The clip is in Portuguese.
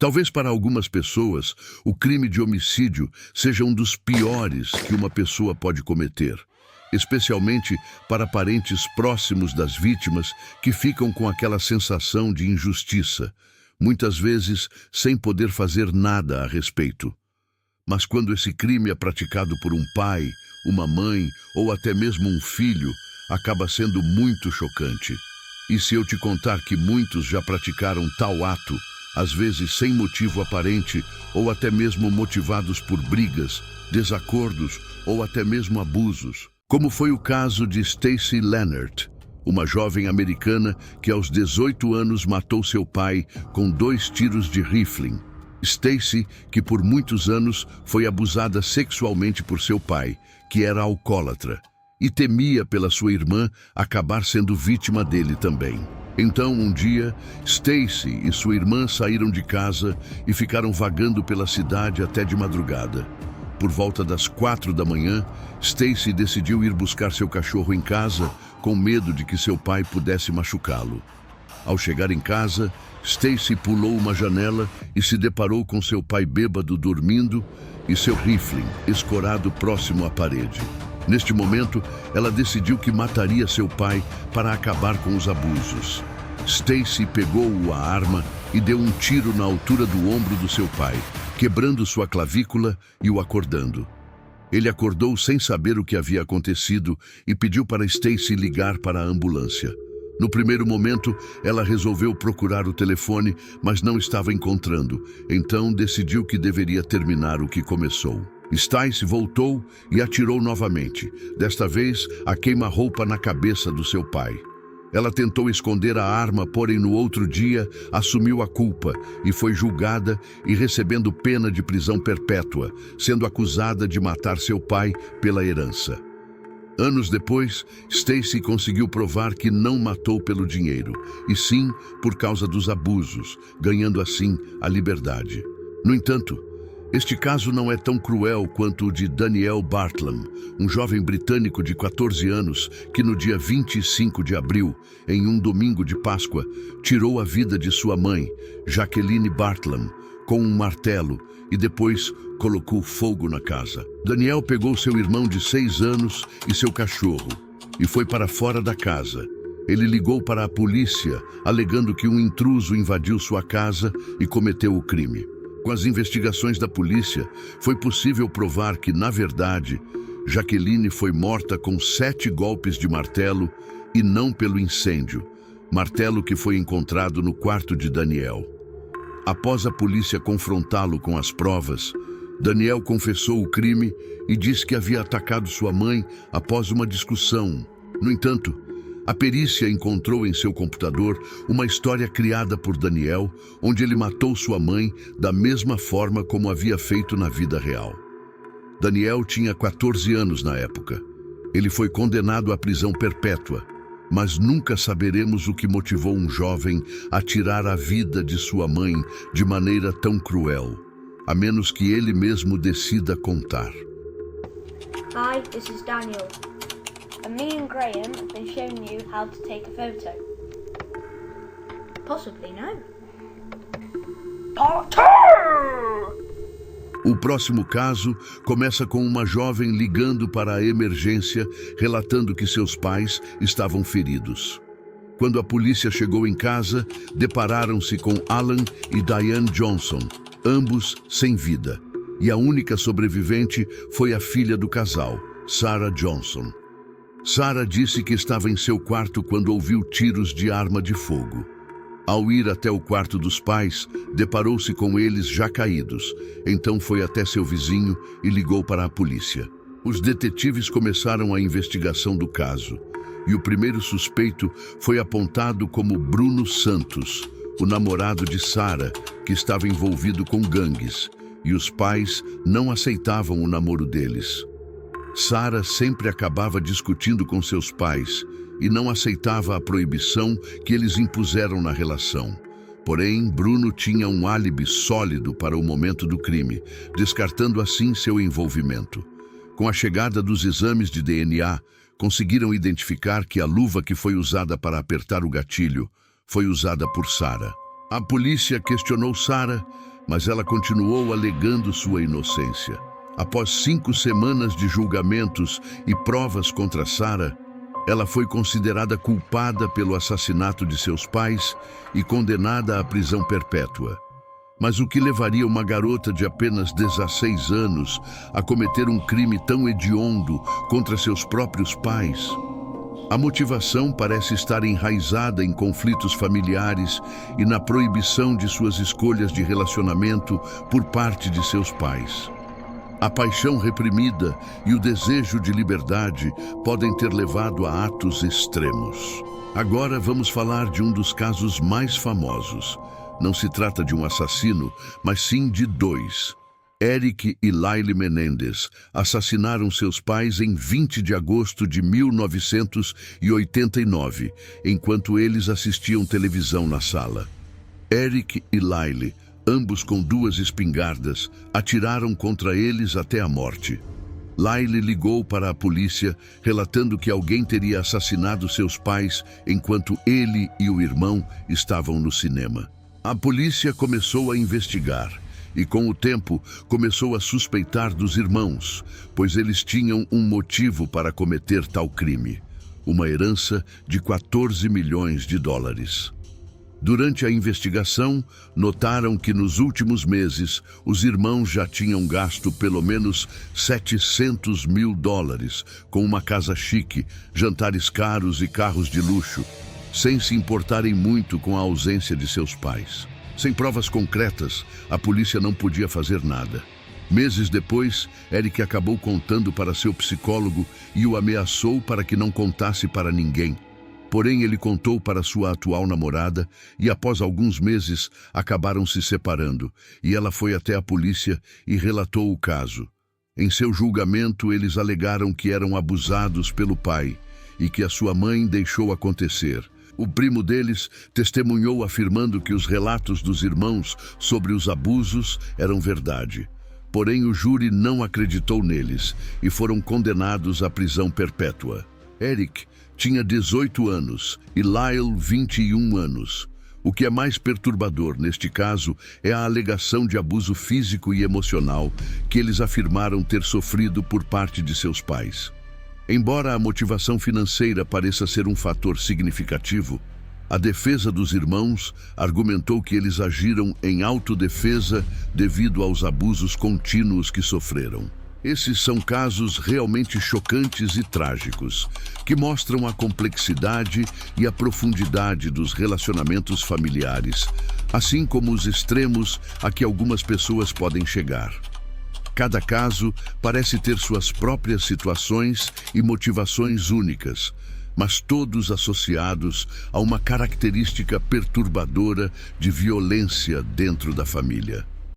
Talvez para algumas pessoas, o crime de homicídio seja um dos piores que uma pessoa pode cometer, especialmente para parentes próximos das vítimas que ficam com aquela sensação de injustiça, muitas vezes sem poder fazer nada a respeito. Mas quando esse crime é praticado por um pai, uma mãe ou até mesmo um filho, acaba sendo muito chocante. E se eu te contar que muitos já praticaram tal ato, às vezes sem motivo aparente ou até mesmo motivados por brigas, desacordos ou até mesmo abusos, como foi o caso de Stacey Leonard, uma jovem americana que aos 18 anos matou seu pai com 2 tiros de rifle. Stacey, que por muitos anos foi abusada sexualmente por seu pai, que era alcoólatra, e temia pela sua irmã acabar sendo vítima dele também. Então, um dia, Stacey e sua irmã saíram de casa e ficaram vagando pela cidade até de madrugada. Por volta das 4 da manhã, Stacey decidiu ir buscar seu cachorro em casa, com medo de que seu pai pudesse machucá-lo. Ao chegar em casa, Stacey pulou uma janela e se deparou com seu pai bêbado dormindo e seu rifle escorado próximo à parede. Neste momento, ela decidiu que mataria seu pai para acabar com os abusos. Stacey pegou a arma e deu um tiro na altura do ombro do seu pai, quebrando sua clavícula e o acordando. Ele acordou sem saber o que havia acontecido e pediu para Stacey ligar para a ambulância. No primeiro momento, ela resolveu procurar o telefone, mas não estava encontrando. Então, decidiu que deveria terminar o que começou. Stacey voltou e atirou novamente, desta vez a queima-roupa na cabeça do seu pai. Ela tentou esconder a arma, porém no outro dia assumiu a culpa e foi julgada e recebendo pena de prisão perpétua, sendo acusada de matar seu pai pela herança. Anos depois, Stacey conseguiu provar que não matou pelo dinheiro, e sim por causa dos abusos, ganhando assim a liberdade. No entanto, este caso não é tão cruel quanto o de Daniel Bartlam, um jovem britânico de 14 anos que no dia 25 de abril, em um domingo de Páscoa, tirou a vida de sua mãe, Jacqueline Bartlam, com um martelo e depois colocou fogo na casa. Daniel pegou seu irmão de 6 anos e seu cachorro e foi para fora da casa. Ele ligou para a polícia, alegando que um intruso invadiu sua casa e cometeu o crime. Com as investigações da polícia, foi possível provar que, na verdade, Jacqueline foi morta com 7 golpes de martelo e não pelo incêndio, martelo que foi encontrado no quarto de Daniel. Após a polícia confrontá-lo com as provas, Daniel confessou o crime e disse que havia atacado sua mãe após uma discussão. No entanto, a perícia encontrou em seu computador uma história criada por Daniel, onde ele matou sua mãe da mesma forma como havia feito na vida real. Daniel tinha 14 anos na época. Ele foi condenado à prisão perpétua, mas nunca saberemos o que motivou um jovem a tirar a vida de sua mãe de maneira tão cruel, a menos que ele mesmo decida contar. Hi, this is Daniel. And me and Graham have been showing you how to take a photo. Possibly no. Part 2! O próximo caso começa com uma jovem ligando para a emergência, relatando que seus pais estavam feridos. Quando a polícia chegou em casa, depararam-se com Alan e Diane Johnson, ambos sem vida. E a única sobrevivente foi a filha do casal, Sarah Johnson. Sarah disse que estava em seu quarto quando ouviu tiros de arma de fogo. Ao ir até o quarto dos pais, deparou-se com eles já caídos. Então foi até seu vizinho e ligou para a polícia. Os detetives começaram a investigação do caso. E o primeiro suspeito foi apontado como Bruno Santos, o namorado de Sarah, que estava envolvido com gangues. E os pais não aceitavam o namoro deles. Sarah sempre acabava discutindo com seus pais e não aceitava a proibição que eles impuseram na relação. Porém, Bruno tinha um álibi sólido para o momento do crime, descartando assim seu envolvimento. Com a chegada dos exames de DNA, conseguiram identificar que a luva que foi usada para apertar o gatilho foi usada por Sarah. A polícia questionou Sarah mas ela continuou alegando sua inocência. Após 5 semanas de julgamentos e provas contra Sarah, ela foi considerada culpada pelo assassinato de seus pais e condenada à prisão perpétua. Mas o que levaria uma garota de apenas 16 anos a cometer um crime tão hediondo contra seus próprios pais? A motivação parece estar enraizada em conflitos familiares e na proibição de suas escolhas de relacionamento por parte de seus pais. A paixão reprimida e o desejo de liberdade podem ter levado a atos extremos. Agora vamos falar de um dos casos mais famosos. Não se trata de um assassino, mas sim de 2. Eric e Lyle Menendez assassinaram seus pais em 20 de agosto de 1989, enquanto eles assistiam televisão na sala. Eric e Lyle, ambos com 2 espingardas, atiraram contra eles até a morte. Lyle ligou para a polícia, relatando que alguém teria assassinado seus pais enquanto ele e o irmão estavam no cinema. A polícia começou a investigar e, com o tempo, começou a suspeitar dos irmãos, pois eles tinham um motivo para cometer tal crime: uma herança de 14 milhões de dólares. Durante a investigação, notaram que nos últimos meses, os irmãos já tinham gasto pelo menos 700 mil dólares com uma casa chique, jantares caros e carros de luxo, sem se importarem muito com a ausência de seus pais. Sem provas concretas, a polícia não podia fazer nada. Meses depois, Eric acabou contando para seu psicólogo e o ameaçou para que não contasse para ninguém. Porém, ele contou para sua atual namorada e, após alguns meses, acabaram se separando, e ela foi até a polícia e relatou o caso. Em seu julgamento, eles alegaram que eram abusados pelo pai e que a sua mãe deixou acontecer. O primo deles testemunhou afirmando que os relatos dos irmãos sobre os abusos eram verdade. Porém, o júri não acreditou neles e foram condenados à prisão perpétua. Eric tinha 18 anos e Lyle 21 anos. O que é mais perturbador neste caso é a alegação de abuso físico e emocional que eles afirmaram ter sofrido por parte de seus pais. Embora a motivação financeira pareça ser um fator significativo, a defesa dos irmãos argumentou que eles agiram em autodefesa devido aos abusos contínuos que sofreram. Esses são casos realmente chocantes e trágicos, que mostram a complexidade e a profundidade dos relacionamentos familiares, assim como os extremos a que algumas pessoas podem chegar. Cada caso parece ter suas próprias situações e motivações únicas, mas todos associados a uma característica perturbadora de violência dentro da família.